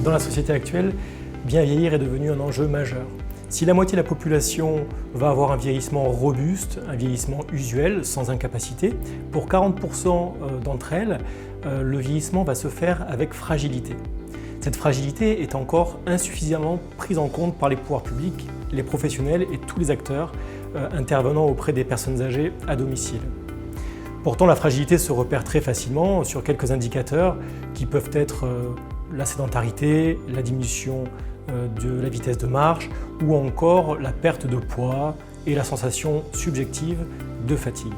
Dans la société actuelle, bien vieillir est devenu un enjeu majeur. Si la moitié de la population va avoir un vieillissement robuste, un vieillissement usuel, sans incapacité, pour 40% d'entre elles, le vieillissement va se faire avec fragilité. Cette fragilité est encore insuffisamment prise en compte par les pouvoirs publics, les professionnels et tous les acteurs intervenant auprès des personnes âgées à domicile. Pourtant, la fragilité se repère très facilement sur quelques indicateurs qui peuvent être la sédentarité, la diminution de la vitesse de marche ou encore la perte de poids et la sensation subjective de fatigue.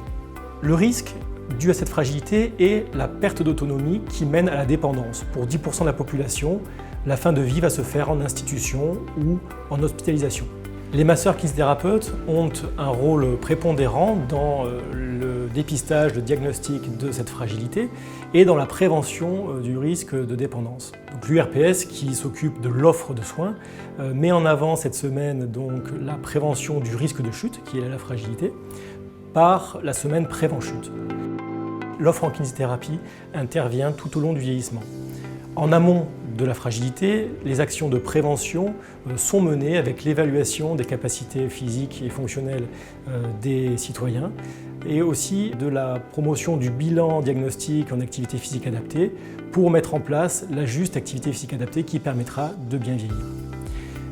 Le risque dû à cette fragilité est la perte d'autonomie qui mène à la dépendance. Pour 10% de la population, la fin de vie va se faire en institution ou en hospitalisation. Les masseurs-kinésithérapeutes ont un rôle prépondérant dans le dépistage, le diagnostic de cette fragilité et dans la prévention du risque de dépendance. L'URPS, qui s'occupe de l'offre de soins, met en avant cette semaine donc, la prévention du risque de chute, qui est la fragilité, par la semaine Prévenchute. L'offre en kinésithérapie intervient tout au long du vieillissement. En amont de la fragilité, les actions de prévention sont menées avec l'évaluation des capacités physiques et fonctionnelles des citoyens et aussi de la promotion du bilan diagnostic en activité physique adaptée pour mettre en place la juste activité physique adaptée qui permettra de bien vieillir.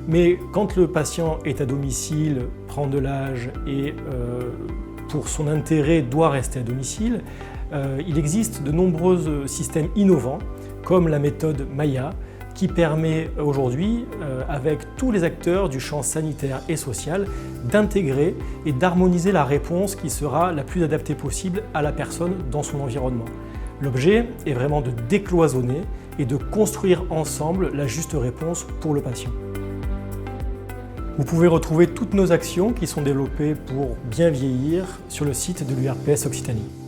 Mais quand le patient est à domicile, prend de l'âge et pour son intérêt doit rester à domicile, il existe de nombreux systèmes innovants comme la méthode Maya, qui permet aujourd'hui, avec tous les acteurs du champ sanitaire et social, d'intégrer et d'harmoniser la réponse qui sera la plus adaptée possible à la personne dans son environnement. L'objet est vraiment de décloisonner et de construire ensemble la juste réponse pour le patient. Vous pouvez retrouver toutes nos actions qui sont développées pour bien vieillir sur le site de l'URPS Occitanie.